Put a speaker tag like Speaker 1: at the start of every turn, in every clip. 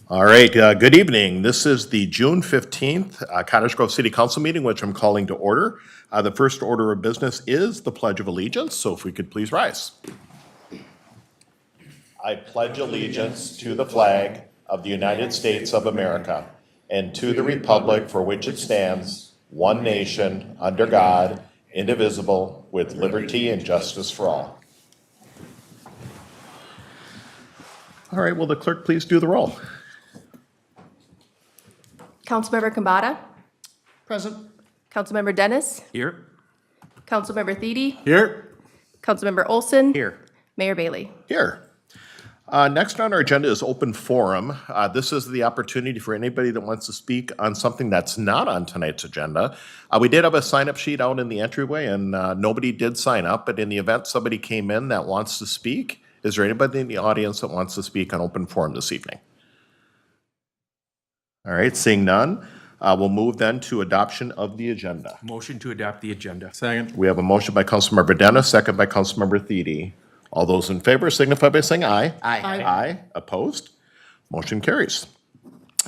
Speaker 1: All right, good evening. This is the June 15th Cottage Grove City Council meeting, which I'm calling to order. The first order of business is the Pledge of Allegiance, so if we could please rise. I pledge allegiance to the flag of the United States of America and to the republic for which it stands, one nation, under God, indivisible, with liberty and justice for all. All right, will the clerk please do the roll?
Speaker 2: Councilmember Kambata,
Speaker 3: Present.
Speaker 2: Councilmember Dennis,
Speaker 3: Here.
Speaker 2: Councilmember Thede,
Speaker 3: Here.
Speaker 2: Councilmember Olson,
Speaker 3: Here.
Speaker 2: Mayor Bailey.
Speaker 1: Here. Next on our agenda is open forum. This is the opportunity for anybody that wants to speak on something that's not on tonight's agenda. We did have a sign-up sheet out in the entryway, and nobody did sign up, but in the event somebody came in that wants to speak, is there anybody in the audience that wants to speak on open forum this evening? All right, seeing none, we'll move then to adoption of the agenda.
Speaker 3: Motion to adopt the agenda. Second.
Speaker 1: We have a motion by Councilmember Dennis, second by Councilmember Thede. All those in favor signify by saying aye.
Speaker 3: Aye.
Speaker 1: Aye. Opposed? Motion carries.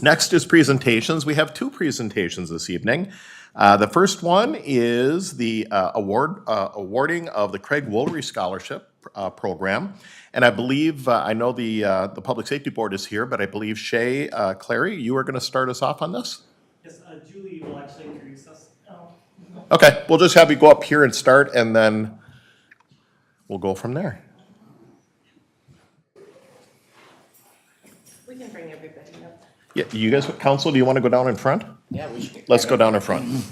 Speaker 1: Next is presentations. We have two presentations this evening. The first one is the awarding of the Craig Woolery Scholarship Program. And I believe, I know the Public Safety Board is here, but I believe Shay Clary, you are going to start us off on this?
Speaker 4: Yes, Julie will actually introduce us.
Speaker 1: Okay, we'll just have you go up here and start, and then we'll go from there.
Speaker 2: We can bring everybody up.
Speaker 1: Yeah, you guys, council, do you want to go down in front?
Speaker 5: Yeah, we should.
Speaker 1: Let's go down in front.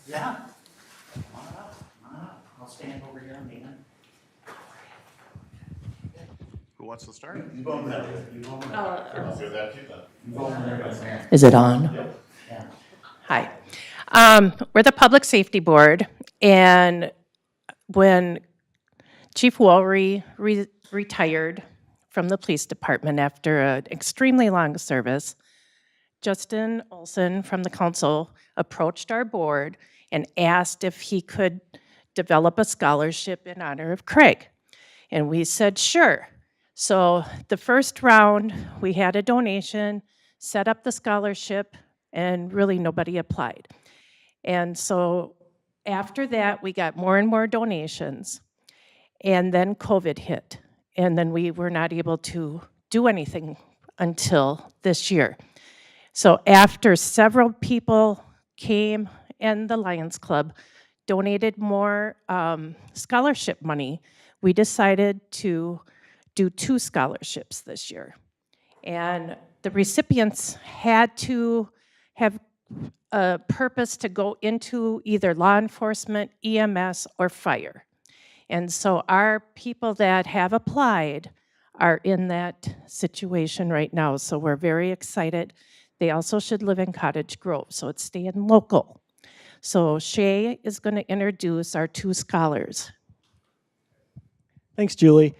Speaker 5: Yeah. Come on up, come on up. I'll stand over here and lean in.
Speaker 1: Who wants to start?
Speaker 5: You go over there. You go over there.
Speaker 1: I'll do that too then.
Speaker 5: You go over there.
Speaker 6: Is it on?
Speaker 5: Yeah.
Speaker 6: Hi. We're the Public Safety Board, and when Chief Woolery retired from the police department after an extremely long service, Justin Olson from the council approached our board and asked if he could develop a scholarship in honor of Craig. And we said, sure. So the first round, we had a donation, set up the scholarship, and really nobody applied. And so after that, we got more and more donations. And then COVID hit. And then we were not able to do anything until this year. So after several people came and the Lions Club donated more scholarship money, we decided to do 2 scholarships this year. And the recipients had to have a purpose to go into either law enforcement, EMS, or fire. And so our people that have applied are in that situation right now. So we're very excited. They also should live in Cottage Grove, so it's staying local. So Shay is going to introduce our 2 scholars.
Speaker 4: Thanks, Julie.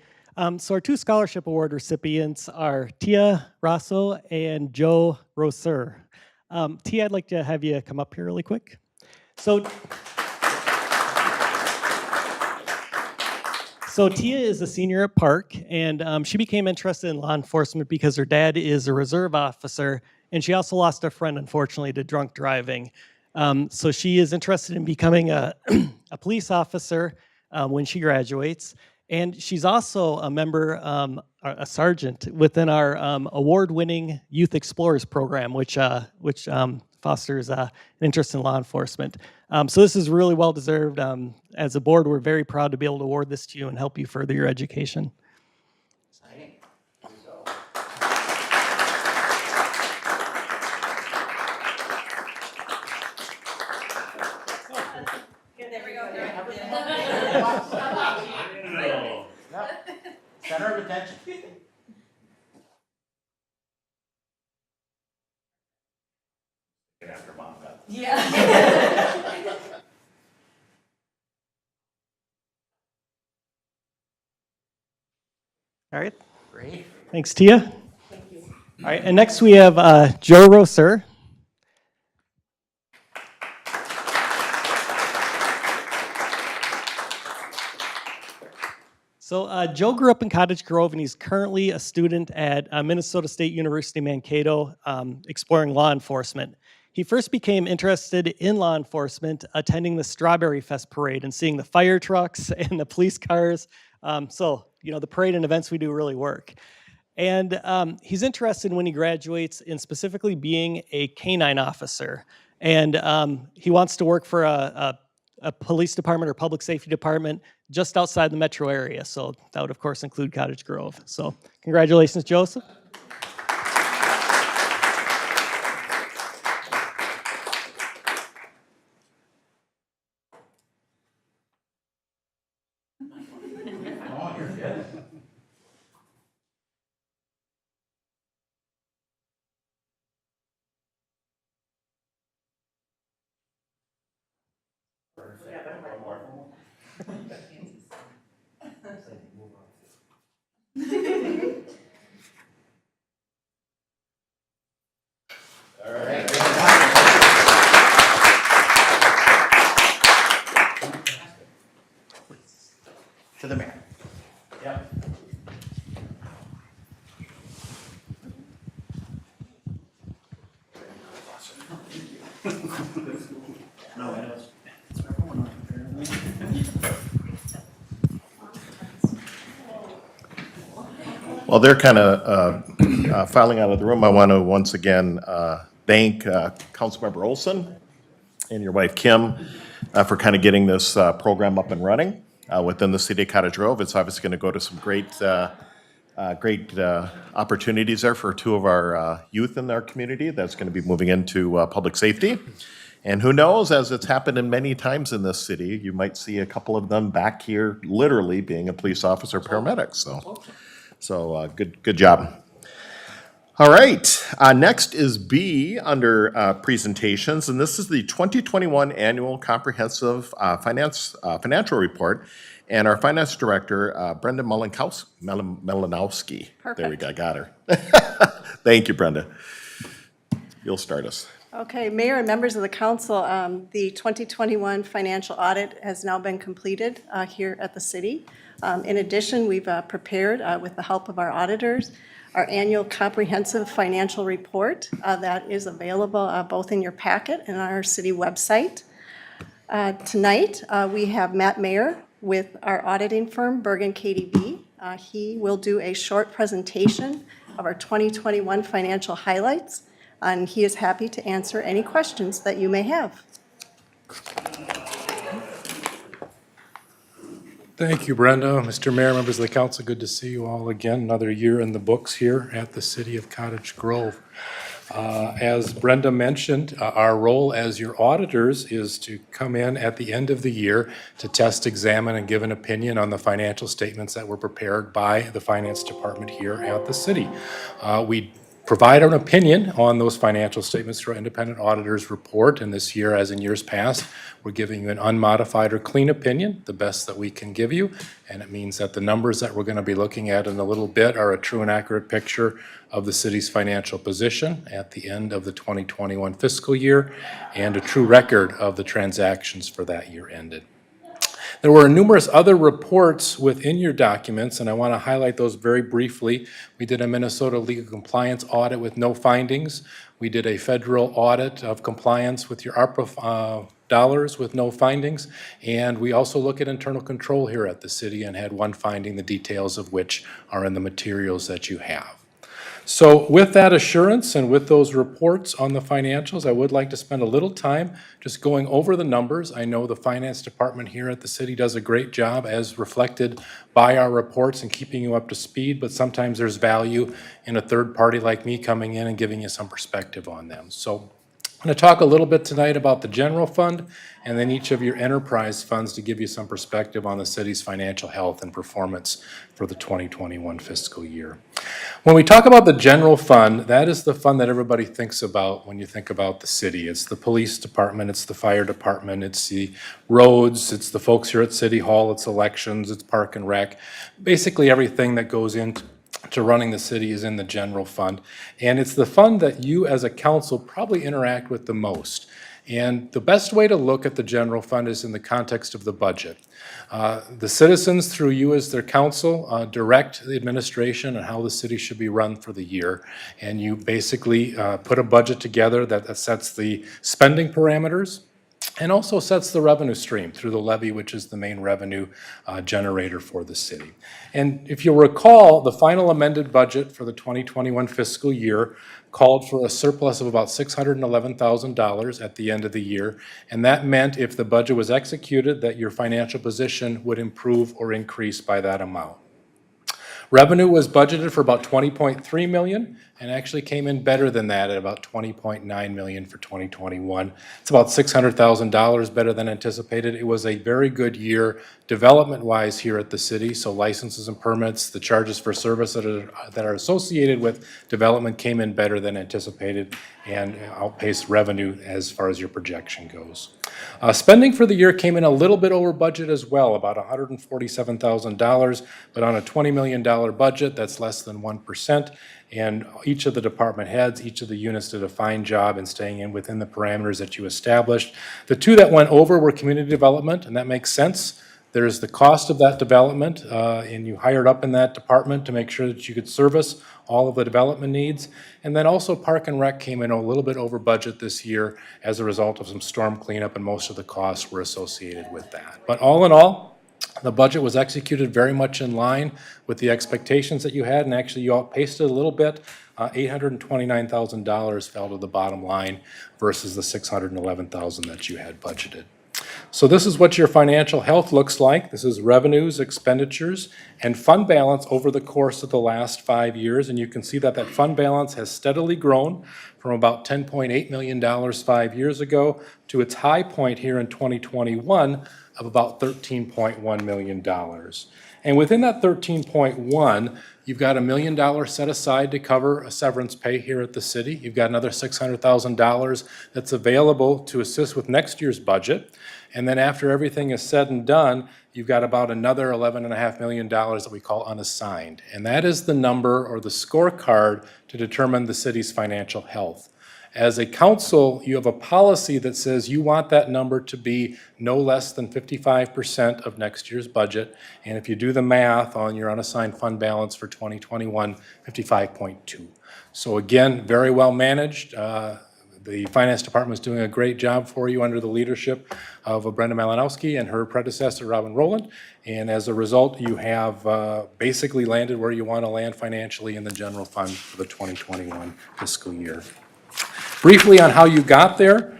Speaker 4: So our 2 scholarship award recipients are Tia Rosso and Joe Roser. Tia, I'd like to have you come up here really quick. So Tia is a senior at Park, and she became interested in law enforcement because her dad is a reserve officer, and she also lost a friend, unfortunately, to drunk driving. So she is interested in becoming a police officer when she graduates. And she's also a member, a sergeant within our award-winning Youth Explorers program, which fosters an interest in law enforcement. So this is really well-deserved. As a board, we're very proud to be able to award this to you and help you further your education.
Speaker 5: Exciting. Center of attention. After mom got this.
Speaker 2: Yeah.
Speaker 4: All right.
Speaker 5: Great.
Speaker 4: Thanks, Tia. All right, and next we have Joe Roser. So Joe grew up in Cottage Grove, and he's currently a student at Minnesota State University Mankato, exploring law enforcement. He first became interested in law enforcement attending the Strawberry Fest parade and seeing the fire trucks and the police cars. So, the parade and events we do really work. And he's interested when he graduates in specifically being a canine officer. And he wants to work for a police department or public safety department just outside the metro area. So that would, of course, include Cottage Grove. So congratulations, Joseph.
Speaker 5: To the mayor. Yep. No, it is. It's everyone on
Speaker 1: While they're kind of filing out of the room, I want to once again thank Councilmember Olson and your wife Kim for kind of getting this program up and running within the city of Cottage Grove. It's obviously going to go to some great opportunities there for two of our youth in our community that's going to be moving into public safety. And who knows, as it's happened in many times in this city, you might see a couple of them back here literally being a police officer, paramedic. So good job. All right, next is B under presentations, and this is the 2021 Annual Comprehensive Financial Report. And our finance director, Brenda Melanowski. There we go, I got her. Thank you, Brenda. You'll start us.
Speaker 7: Okay, Mayor and members of the council, the 2021 financial audit has now been completed here at the city. In addition, we've prepared, with the help of our auditors, our annual comprehensive financial report that is available both in your packet and on our city website. Tonight, we have Matt Mayer with our auditing firm, Bergen KDB. He will do a short presentation of our 2021 financial highlights, and he is happy to answer any questions that you may have.
Speaker 8: Thank you, Brenda. Mr. Mayor, members of the council, good to see you all again. Another year in the books here at the city of Cottage Grove. As Brenda mentioned, our role as your auditors is to come in at the end of the year to test, examine, and give an opinion on the financial statements that were prepared by the finance department here at the city. We provide an opinion on those financial statements through our independent auditor's report, and this year, as in years past, we're giving you an unmodified or clean opinion, the best that we can give you, and it means that the numbers that we're going to be looking at in a little bit are a true and accurate picture of the city's financial position at the end of the 2021 fiscal year and a true record of the transactions for that year ended. There were numerous other reports within your documents, and I want to highlight those very briefly. We did a Minnesota legal compliance audit with no findings. We did a federal audit of compliance with your ARPA dollars with no findings. And we also look at internal control here at the city and had one finding, the details of which are in the materials that you have. So with that assurance and with those reports on the financials, I would like to spend a little time just going over the numbers. I know the finance department here at the city does a great job as reflected by our reports and keeping you up to speed, but sometimes there's value in a third party like me coming in and giving you some perspective on them. So I'm going to talk a little bit tonight about the general fund and then each of your enterprise funds to give you some perspective on the city's financial health and performance for the 2021 fiscal year. When we talk about the general fund, that is the fund that everybody thinks about when you think about the city. It's the police department, it's the fire department, it's the roads, it's the folks here at City Hall, it's elections, it's park and rec, basically everything that goes into to running the city is in the general fund. And it's the fund that you as a council probably interact with the most. And the best way to look at the general fund is in the context of the budget. The citizens, through you as their council, direct the administration on how the city should be run for the year. And you basically put a budget together that sets the spending parameters and also sets the revenue stream through the levy, which is the main revenue generator for the city. And if you'll recall, the final amended budget for the 2021 fiscal year called for a surplus of about $611,000 at the end of the year. And that meant if the budget was executed, that your financial position would improve or increase by that amount. Revenue was budgeted for about $20.3 million and actually came in better than that at about $20.9 million for 2021. It's about $600,000 better than anticipated. It was a very good year development-wise here at the city, so licenses and permits, the charges for service that are associated with development came in better than anticipated and outpaced revenue as far as your projection goes. Spending for the year came in a little bit over budget as well, about $147,000, but on a $20 million budget, that's less than 1%. And each of the department heads, each of the units did a fine job in staying in within the parameters that you established. The two that went over were community development, and that makes sense. There's the cost of that development, and you hired up in that department to make sure that you could service all of the development needs. And then also Park and Rec came in a little bit over budget this year as a result of some storm cleanup, and most of the costs were associated with that. But all in all, the budget was executed very much in line with the expectations that you had, and actually you outpaced it a little bit. $829,000 fell to the bottom line versus the $611,000 that you had budgeted. So this is what your financial health looks like. This is revenues, expenditures, and fund balance over the course of the last 5 years. And you can see that that fund balance has steadily grown from about $10.8 million 5 years ago to its high point here in 2021 of about $13.1 million. And within that 13.1, you've got $1 million set aside to cover a severance pay here at the city. You've got another $600,000 that's available to assist with next year's budget. And then after everything is said and done, you've got about another $11.5 million that we call unassigned. And that is the number or the scorecard to determine the city's financial health. As a council, you have a policy that says you want that number to be no less than 55% of next year's budget. And if you do the math on your unassigned fund balance for 2021, 55.2. So again, very well managed. The finance department is doing a great job for you under the leadership of Brenda Malinowski and her predecessor, Robin Rowland. And as a result, you have basically landed where you want to land financially in the general fund for the 2021 fiscal year. Briefly on how you got there,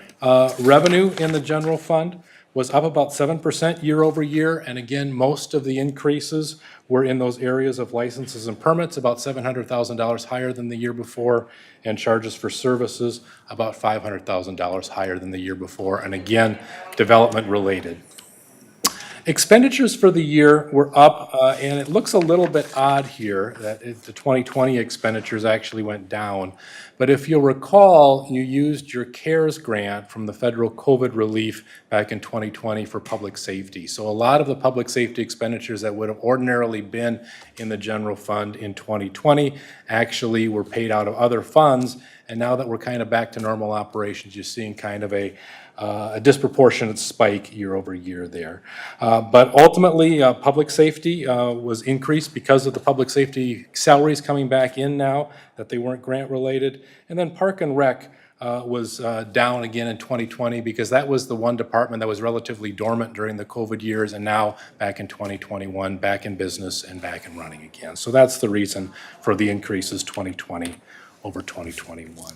Speaker 8: revenue in the general fund was up about 7% year over year. And again, most of the increases were in those areas of licenses and permits, about $700,000 higher than the year before, and charges for services about $500,000 higher than the year before. And again, development related. Expenditures for the year were up, and it looks a little bit odd here that the 2020 expenditures actually went down. But if you'll recall, you used your CARES grant from the federal COVID relief back in 2020 for public safety. So a lot of the public safety expenditures that would have ordinarily been in the general fund in 2020 actually were paid out of other funds. And now that we're kind of back to normal operations, you're seeing kind of a disproportionate spike year over year there. But ultimately, public safety was increased because of the public safety salaries coming back in now, that they weren't grant related. And then Park and Rec was down again in 2020 because that was the one department that was relatively dormant during the COVID years, and now back in 2021, back in business and back and running again. So that's the reason for the increases 2020 over 2021.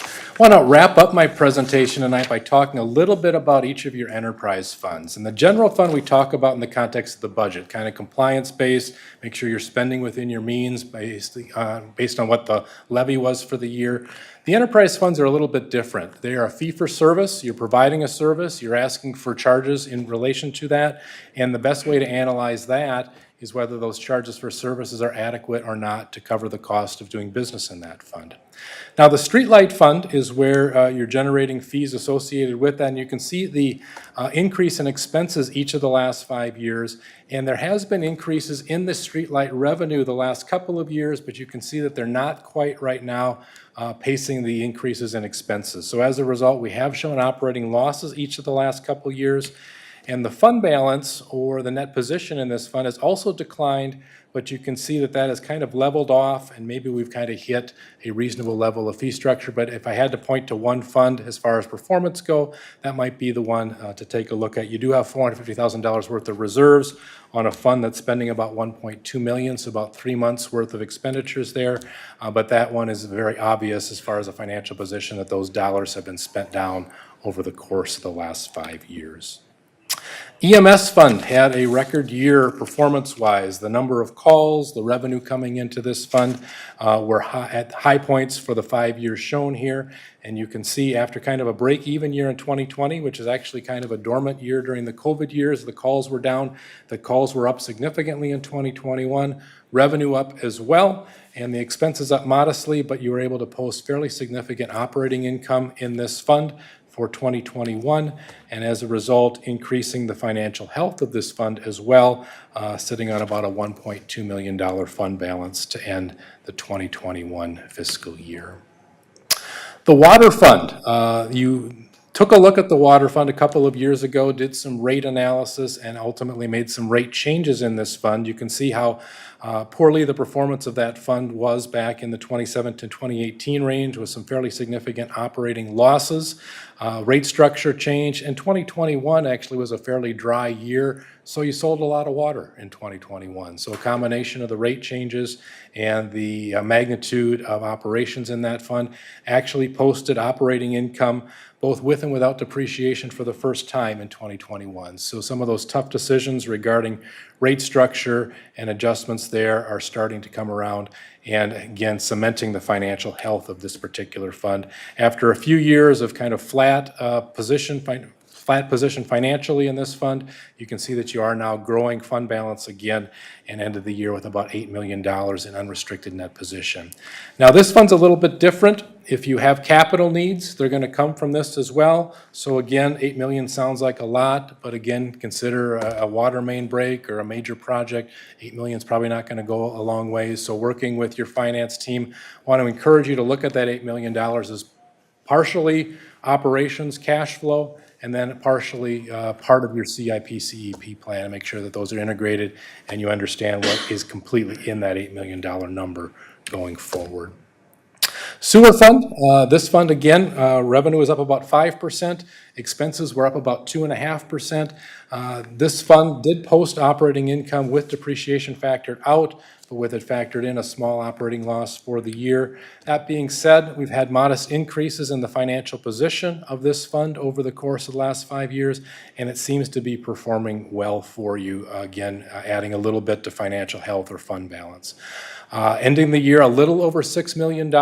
Speaker 8: I want to wrap up my presentation tonight by talking a little bit about each of your enterprise funds. And the general fund we talk about in the context of the budget, kind of compliance-based, make sure you're spending within your means based on what the levy was for the year. The enterprise funds are a little bit different. They are a fee for service. You're providing a service. You're asking for charges in relation to that. And the best way to analyze that is whether those charges for services are adequate or not to cover the cost of doing business in that fund. Now, the streetlight fund is where you're generating fees associated with that, and you can see the increase in expenses each of the last 5 years, and there has been increases in the streetlight revenue the last couple of years, but you can see that they're not quite right now pacing the increases in expenses. So as a result, we have shown operating losses each of the last couple years, and the fund balance, or the net position in this fund, has also declined, but you can see that that has kind of leveled off, and maybe we've kind of hit a reasonable level of fee structure. But if I had to point to one fund as far as performance go, that might be the one to take a look at. You do have $450,000 worth of reserves on a fund that's spending about $1.2 million, so about 3 months worth of expenditures there. But that one is very obvious as far as a financial position that those dollars have been spent down over the course of the last 5 years. EMS fund had a record year performance-wise. The number of calls, the revenue coming into this fund were at high points for the 5 years shown here. And you can see after kind of a break-even year in 2020, which is actually kind of a dormant year during the COVID years, the calls were down. The calls were up significantly in 2021. Revenue up as well, and the expenses up modestly, but you were able to post fairly significant operating income in this fund for 2021, and as a result, increasing the financial health of this fund as well, sitting on about a $1.2 million fund balance to end the 2021 fiscal year. The water fund, you took a look at the water fund a couple of years ago, did some rate analysis, and ultimately made some rate changes in this fund. You can see how poorly the performance of that fund was back in the 2017 to 2018 range, with some fairly significant operating losses. Rate structure change, and 2021 actually was a fairly dry year, so you sold a lot of water in 2021. So a combination of the rate changes and the magnitude of operations in that fund actually posted operating income both with and without depreciation for the first time in 2021. So some of those tough decisions regarding rate structure and adjustments there are starting to come around, and again, cementing the financial health of this particular fund. After a few years of kind of flat position financially in this fund, you can see that you are now growing fund balance again and ended the year with about $8 million in unrestricted net position. Now, this fund's a little bit different. If you have capital needs, they're going to come from this as well. So again, $8 million sounds like a lot, but again, consider a water main break or a major project. $8 million is probably not going to go a long ways. So working with your finance team, I want to encourage you to look at that $8 million as partially operations cash flow, and then partially part of your CIP-CEP plan, and make sure that those are integrated and you understand what is completely in that $8 million number going forward. Sewer fund, this fund again, revenue is up about 5%, expenses were up about 2.5%. This fund did post operating income with depreciation factored out, but with it factored in a small operating loss for the year. That being said, we've had modest increases in the financial position of this fund over the course of the last 5 years, and it seems to be performing well for you, again, adding a little bit to financial health or fund balance. Ending the year a little over $6 million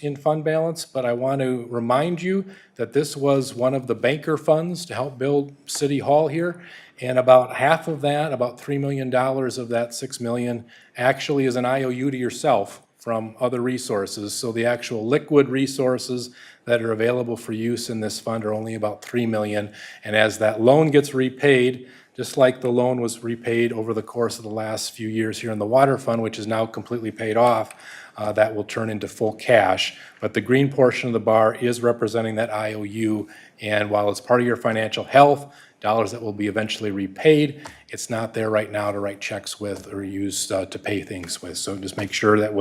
Speaker 8: in fund balance, but I want to remind you that this was one of the banker funds to help build City Hall here, and about half of that, about $3 million of that $6 million, actually is an IOU to yourself from other resources. So the actual liquid resources that are available for use in this fund are only about $3 million, and as that loan gets repaid, just like the loan was repaid over the course of the last few years here in the water fund, which is now completely paid off, that will turn into full cash. But the green portion of the bar is representing that IOU, and while it's part of your financial health, dollars that will be eventually repaid, it's not there right now to write checks with or use to pay things with. So just make sure that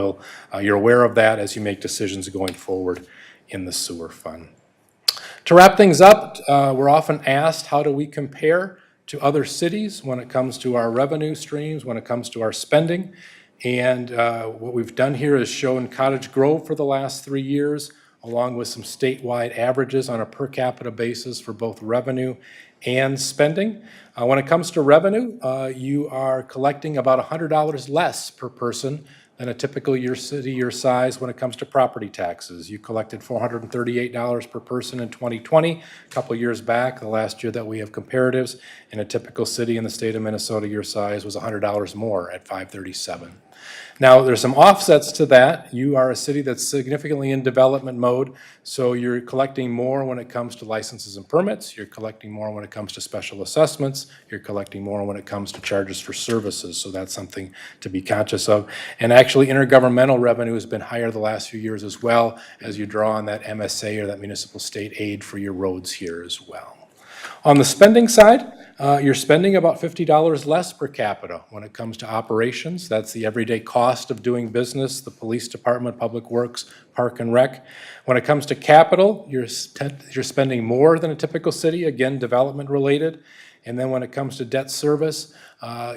Speaker 8: you're aware of that as you make decisions going forward in the sewer fund. To wrap things up, we're often asked, how do we compare to other cities when it comes to our revenue streams, when it comes to our spending? And what we've done here is shown Cottage Grove for the last 3 years, along with some statewide averages on a per capita basis for both revenue and spending. When it comes to revenue, you are collecting about $100 less per person than a typical city your size when it comes to property taxes. You collected $438 per person in 2020, a couple years back, the last year that we have comparatives. In a typical city in the state of Minnesota your size was $100 more at $537. Now, there's some offsets to that. You are a city that's significantly in development mode, so you're collecting more when it comes to licenses and permits, you're collecting more when it comes to special assessments, you're collecting more when it comes to charges for services, so that's something to be conscious of. And actually, intergovernmental revenue has been higher the last few years as well, as you draw on that MSA or that municipal state aid for your roads here as well. On the spending side, you're spending about $50 less per capita when it comes to operations. That's the everyday cost of doing business, the police department, public works, park and rec. When it comes to capital, you're spending more than a typical city, again, development related. And then when it comes to debt service,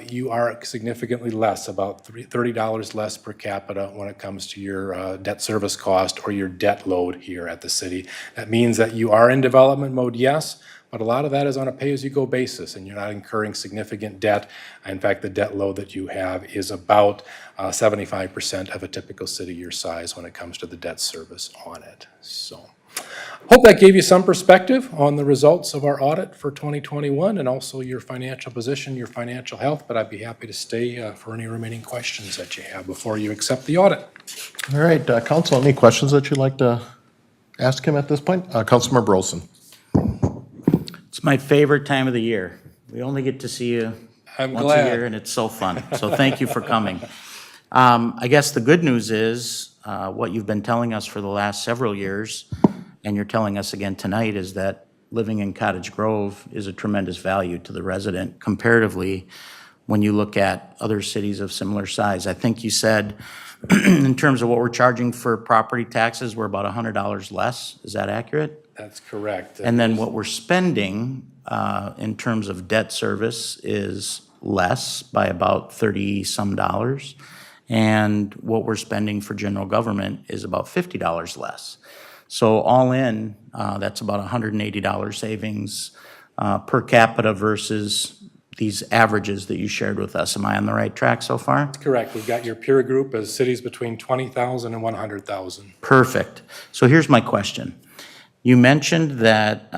Speaker 8: you are significantly less, about $30 less per capita when it comes to your debt service cost or your debt load here at the city. That means that you are in development mode, yes, but a lot of that is on a pay-as-you-go basis, and you're not incurring significant debt. In fact, the debt load that you have is about 75% of a typical city your size when it comes to the debt service on it. So, hope that gave you some perspective on the results of our audit for 2021 and also your financial position, your financial health, but I'd be happy to stay for any remaining questions that you have before you accept the audit.
Speaker 1: All right, council, any questions that you'd like to ask him at this point? Councilmember Olson.
Speaker 5: It's my favorite time of the year. We only get to see you
Speaker 8: I'm
Speaker 5: once
Speaker 8: glad.
Speaker 5: a year, and it's so fun. So thank you for coming. I guess the good news is what you've been telling us for the last several years, and you're telling us again tonight, is that living in Cottage Grove is a tremendous value to the resident comparatively when you look at other cities of similar size. I think you said in terms of what we're charging for property taxes, we're about $100 less. Is that accurate?
Speaker 8: That's correct.
Speaker 5: And then what we're spending in terms of debt service is less by about 30-some dollars. And what we're spending for general government is about $50 less. So all in, that's about $180 savings per capita versus these averages that you shared with us. Am I on the right track so far?
Speaker 8: Correct. We've got your peer group as cities between 20,000 and 100,000.
Speaker 5: Perfect. So here's my question. You mentioned that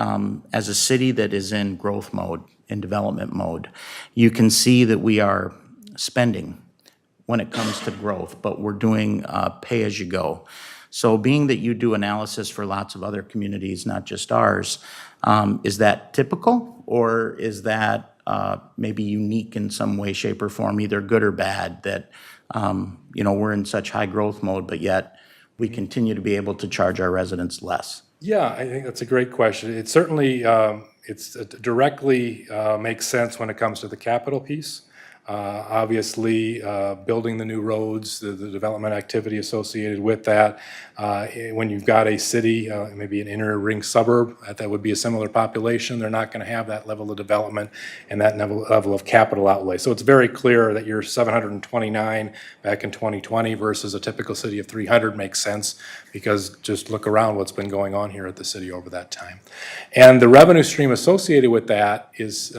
Speaker 5: as a city that is in growth mode, in development mode, you can see that we are spending when it comes to growth, but we're doing pay-as-you-go. So being that you do analysis for lots of other communities, not just ours, is that typical, or is that maybe unique in some way, shape, or form, either good or bad, that we're in such high growth mode, but yet we continue to be able to charge our residents less?
Speaker 8: Yeah, I think that's a great question. It certainly it directly makes sense when it comes to the capital piece. Obviously, building the new roads, the development activity associated with that. When you've got a city, maybe an inner ring suburb, that would be a similar population, they're not going to have that level of development and that level of capital outlay. So it's very clear that your 729 back in 2020 versus a typical city of 300 makes sense, because just look around what's been going on here at the city over that time. And the revenue stream associated with that is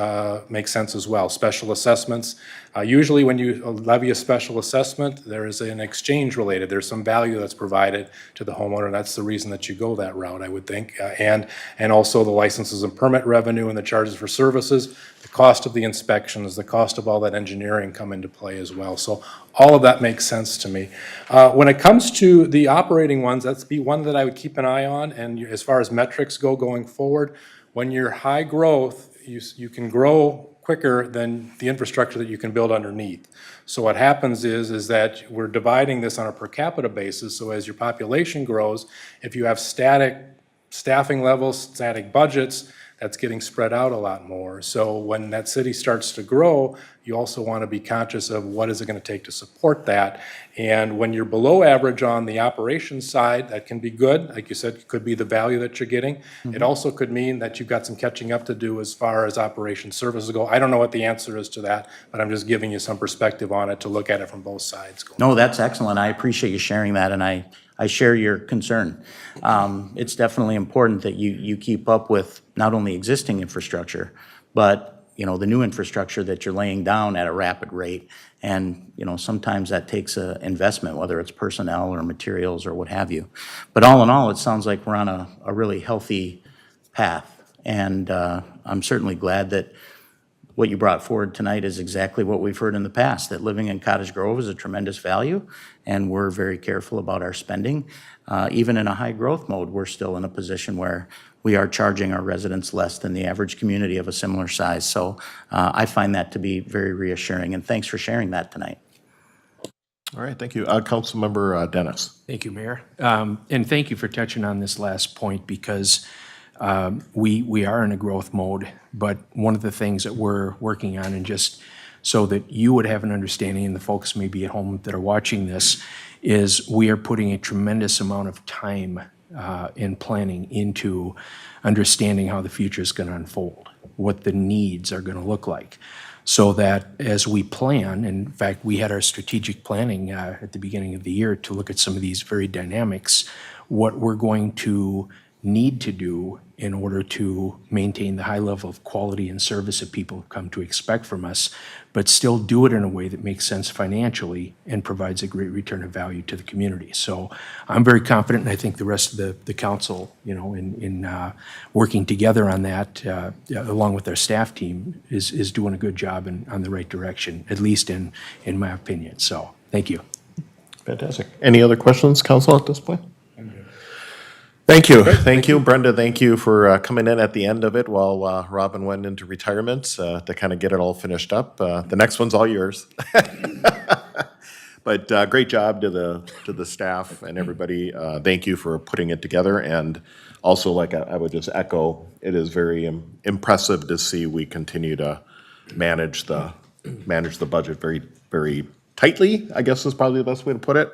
Speaker 8: makes sense as well. Special assessments. Usually when you levy a special assessment, there is an exchange related. There's some value that's provided to the homeowner. That's the reason that you go that route, I would think. And also the licenses and permit revenue and the charges for services, the cost of the inspections, the cost of all that engineering come into play as well. So all of that makes sense to me. When it comes to the operating ones, that's be one that I would keep an eye on. And as far as metrics go going forward, when you're high growth, you can grow quicker than the infrastructure that you can build underneath. So what happens is that we're dividing this on a per capita basis. So as your population grows, if you have static staffing levels, static budgets, that's getting spread out a lot more. So when that city starts to grow, you also want to be conscious of what is it going to take to support that. And when you're below average on the operations side, that can be good. Like you said, it could be the value that you're getting. Mm-hmm. It also could mean that you've got some catching up to do as far as operation services go. I don't know what the answer is to that, but I'm just giving you some perspective on it to look at it from both sides.
Speaker 5: No, that's excellent. I appreciate you sharing that, and I share your concern. It's definitely important that you keep up with not only existing infrastructure, but the new infrastructure that you're laying down at a rapid rate. And, sometimes that takes a investment, whether it's personnel or materials or what have you. But all in all, it sounds like we're on a really healthy path. And I'm certainly glad that what you brought forward tonight is exactly what we've heard in the past, that living in Cottage Grove is a tremendous value, and we're very careful about our spending. Even in a high growth mode, we're still in a position where we are charging our residents less than the average community of a similar size. So I find that to be very reassuring, and thanks for sharing that tonight.
Speaker 1: All right, thank you. Councilmember Dennis.
Speaker 3: Thank you, Mayor. And thank you for touching on this last point, because we are in a growth mode, but one of the things that we're working on, and just so that you would have an understanding, and the folks maybe at home that are watching this, is we are putting a tremendous amount of time in planning into understanding how the future is going to unfold, what the needs are going to look like, so that as we plan, in fact, we had our strategic planning at the beginning of the year to look at some of these very dynamics, what we're going to need to do in order to maintain the high level of quality and service that people have come to expect from us, but still do it in a way that makes sense financially and provides a great return of value to the community. So I'm very confident, and I think the rest of the council, in working together on that, along with our staff team, is doing a good job and on the right direction, at least in my opinion. So thank you.
Speaker 1: Fantastic. Any other questions, council, at this point? Thank you. Thank you, Brenda. Thank you for coming in at the end of it while Robin went into retirement to kind of get it all finished up. The next one's all yours. But great job to the staff and everybody. Thank you for putting it together. And also, like I would just echo, it is very impressive to see we continue to manage the budget very, very tightly, I guess is probably the best way to put it.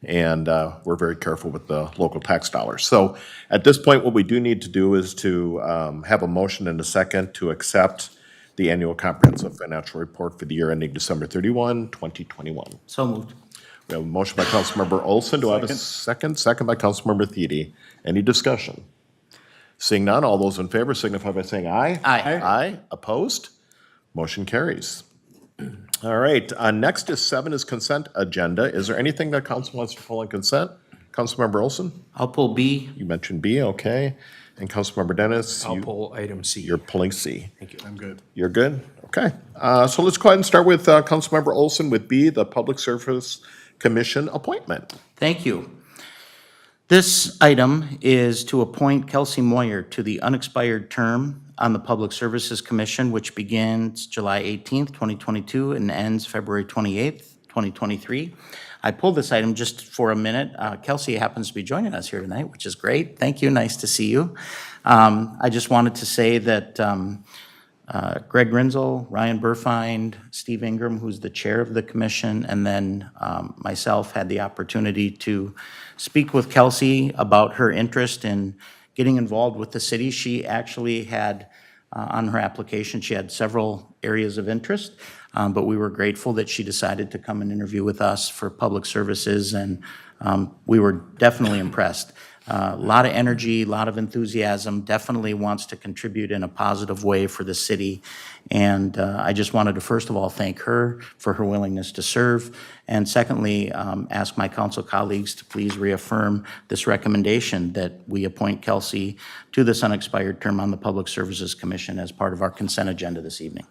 Speaker 1: And we're very careful with the local tax dollars. So at this point, what we do need to do is to have a motion and a second to accept the annual comprehensive financial report for the year ending December 31, 2021.
Speaker 5: So moved.
Speaker 1: We have a motion by Councilmember Olson. Do I have a second? Second by Councilmember Thiede. Any discussion? Seeing none, all those in favor signify by saying aye.
Speaker 5: Aye.
Speaker 1: Aye. Opposed? Motion carries. All right, next is 7 is consent agenda. Is there anything that council wants to pull on consent? Councilmember Olson?
Speaker 5: I'll pull B.
Speaker 1: You mentioned B, okay. And Councilmember Dennis?
Speaker 3: I'll pull item C.
Speaker 1: You're pulling C.
Speaker 3: Thank you. I'm good.
Speaker 1: You're good? Okay. So let's go ahead and start with Councilmember Olson with B, the Public Service Commission appointment.
Speaker 5: Thank you. This item is to appoint Kelsey Moyer to the unexpired term on the Public Services Commission, which begins July 18th, 2022, and ends February 28th, 2023. I pulled this item just for a minute. Kelsey happens to be joining us here tonight, which is great. Thank you. Nice to see you. I just wanted to say that Greg Rinzel, Ryan Burfind, Steve Ingram, who's the chair of the commission, and then myself had the opportunity to speak with Kelsey about her interest in getting involved with the city. She actually had, on her application, she had several areas of interest, but we were grateful that she decided to come and interview with us for public services, and we were definitely impressed. A lot of energy, a lot of enthusiasm, definitely wants to contribute in a positive way for the city. And I just wanted to, first of all, thank her for her willingness to serve. And secondly, ask my council colleagues to please reaffirm this recommendation that we appoint Kelsey to this unexpired term on the Public Services Commission as part of our consent agenda this evening.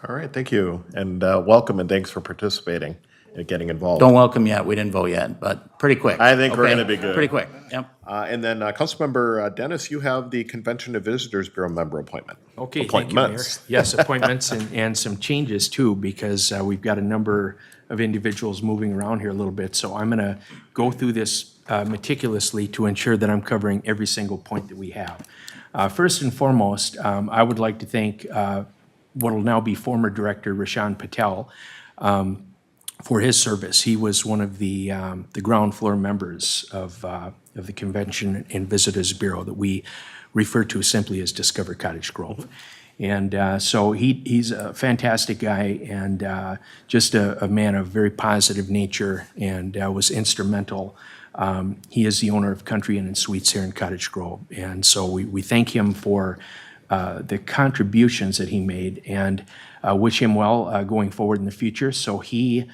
Speaker 1: All right, thank you. And welcome and thanks for participating and getting involved.
Speaker 5: Don't welcome yet, we didn't vote yet, but pretty quick.
Speaker 1: I think we're
Speaker 5: okay?
Speaker 1: gonna be good.
Speaker 5: Pretty quick, yep.
Speaker 1: And then Councilmember Dennis, you have the Convention and Visitors Bureau member appointment.
Speaker 3: Okay, thank you, Mayor.
Speaker 1: Appointments.
Speaker 3: Yes, appointments and some changes too, because we've got a number of individuals moving around here a little bit. So I'm going to go through this meticulously to ensure that I'm covering every single point that we have. First and foremost, I would like to thank what will now be former Director Rashan Patel for his service. He was one of the ground floor members of the Convention and Visitors Bureau that we refer to simply as Discover Cottage Grove. And so he's a fantastic guy and just a man of very positive nature and was instrumental. He is the owner of Country Inn and Suites here in Cottage Grove. And so we thank him for the contributions that he made, and wish him well going forward in the future. So he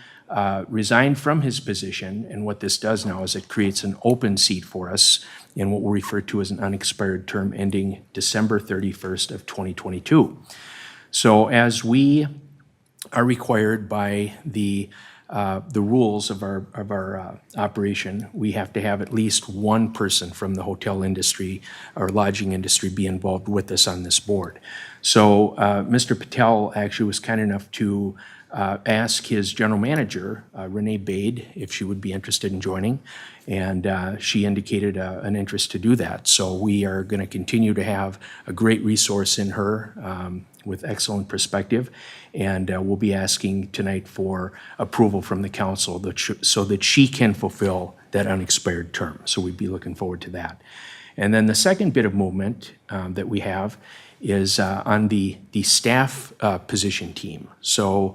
Speaker 3: resigned from his position, and what this does now is it creates an open seat for us in what we refer to as an unexpired term ending December 31st of 2022. So as we are required by the rules of our operation, we have to have at least one person from the hotel industry or lodging industry be involved with us on this board. So Mr. Patel actually was kind enough to ask his general manager, Renee Bade, if she would be interested in joining, and she indicated an interest to do that. So we are going to continue to have a great resource in her with excellent perspective, and we'll be asking tonight for approval from the council so that she can fulfill that unexpired term. So we'd be looking forward to that. And then the second bit of movement that we have is on the staff position team. So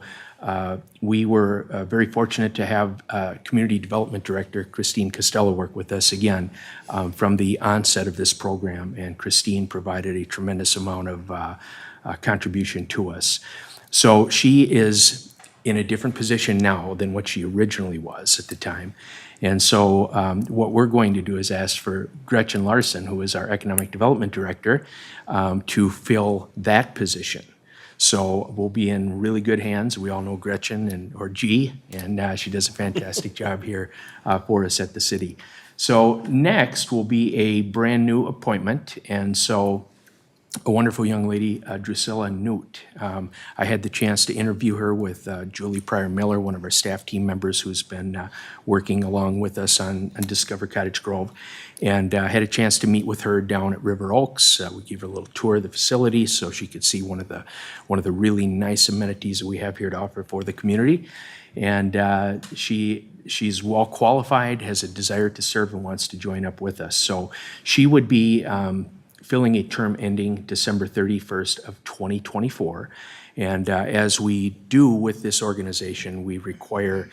Speaker 3: we were very fortunate to have Community Development Director Christine Costello work with us again from the onset of this program, and Christine provided a tremendous amount of contribution to us. So she is in a different position now than what she originally was at the time. And so what we're going to do is ask for Gretchen Larson, who is our Economic Development Director, to fill that position. So we'll be in really good hands. We all know Gretchen or G, and she does a fantastic job here for us at the city. So next will be a brand-new appointment, and so a wonderful young lady, Drusilla Newt. I had the chance to interview her with Julie Pryor-Miller, one of our staff team members who's been working along with us on Discover Cottage Grove, and had a chance to meet with her down at River Oaks. We gave her a little tour of the facility so she could see one of the really nice amenities that we have here to offer for the community. And she's well qualified, has a desire to serve, and wants to join up with us. So she would be filling a term ending December 31st of 2024. And as we do with this organization, we require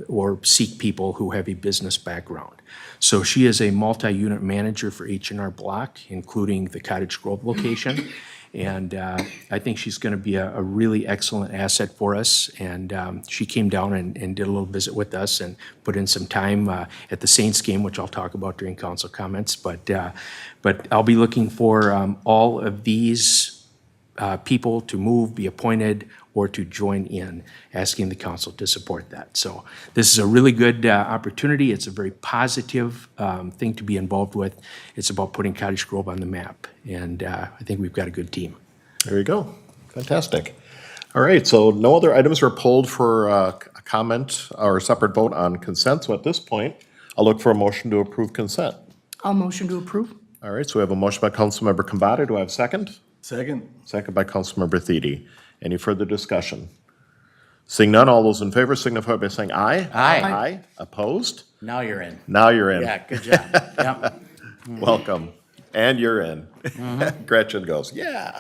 Speaker 3: or seek people who have a business background. So she is a multi-unit manager for H&R Block, including the Cottage Grove location. And I think she's going to be a really excellent asset for us. And she came down and did a little visit with us and put in some time at the Saints game, which I'll talk about during council comments. But I'll be looking for all of these people to move, be appointed, or to join in, asking the council to support that. So this is a really good opportunity. It's a very positive thing to be involved with. It's about putting Cottage Grove on the map, and I think we've got a good team.
Speaker 1: There you go. Fantastic. All right, so no other items were pulled for a comment or a separate vote on consent. So at this point, I'll look for a motion to approve consent.
Speaker 9: I'll motion to approve.
Speaker 1: All right, so we have a motion by Councilmember Kambata. Do I have a second?
Speaker 10: Second.
Speaker 1: Second by Councilmember Thiede. Any further discussion? Seeing none, all those in favor signify by saying aye.
Speaker 5: Aye.
Speaker 1: Aye. Opposed?
Speaker 5: Now you're in.
Speaker 1: Now you're in.
Speaker 5: Yeah, good job. Yep.
Speaker 1: Welcome. And you're in. Gretchen goes, yeah.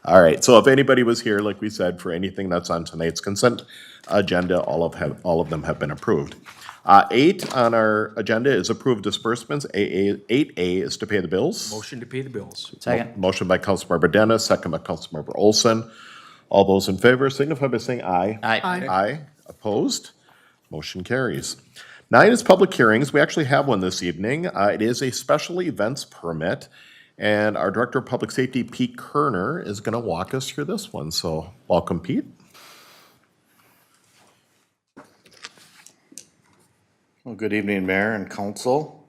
Speaker 1: All right, so if anybody was here, like we said, for anything that's on tonight's consent agenda, all of them have been approved. 8 on our agenda is approved disbursements. 8A is to pay the bills.
Speaker 3: Motion to pay the bills.
Speaker 5: Second.
Speaker 1: Motion by Councilmember Dennis, second by Councilmember Olson. All those in favor signify by saying aye.
Speaker 5: Aye.
Speaker 1: Aye. Opposed? Motion carries. 9 is public hearings. We actually have one this evening. It is a special events permit, and our Director of Public Safety, Pete Kerner, is going to walk us through this one. So welcome, Pete.
Speaker 11: Well, good evening, Mayor and Council.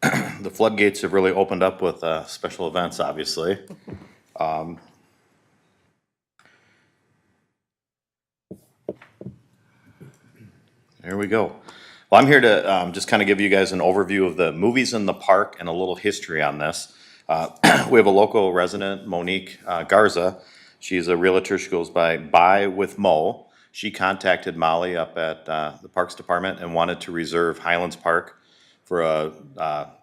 Speaker 11: The floodgates have really opened up with special events, obviously. Here we go. Well, I'm here to just kind of give you guys an overview of the movies in the park and a little history on this. We have a local resident, Monique Garza. She's a realtor. She goes by with Mo. She contacted Molly up at the Parks Department and wanted to reserve Highlands Park for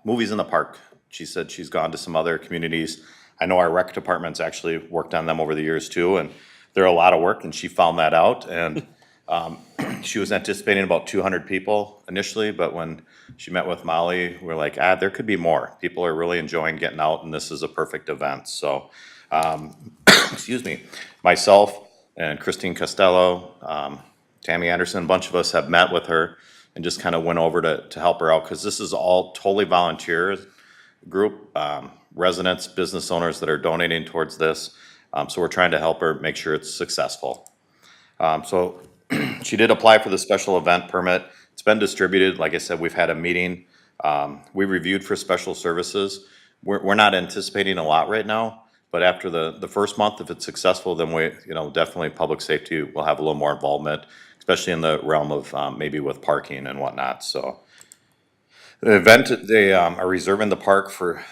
Speaker 11: movies in the park. She said she's gone to some other communities. I know our rec department's actually worked on them over the years too, and they're a lot of work, and she found that out. And she was anticipating about 200 people initially, but when she met with Molly, we're like, there could be more. People are really enjoying getting out, and this is a perfect event. So, excuse me, myself and Christine Costello, Tammy Anderson, a bunch of us have met with her and just kind of went over to help her out, because this is all totally volunteer group, residents, business owners that are donating towards this. So we're trying to help her make sure it's successful. So she did apply for the special event permit. It's been distributed. Like I said, we've had a meeting. We reviewed for special services. We're not anticipating a lot right now, but after the first month, if it's successful, then we, definitely public safety will have a little more involvement, especially in the realm of maybe with parking and whatnot. So the event, they are reserving the park for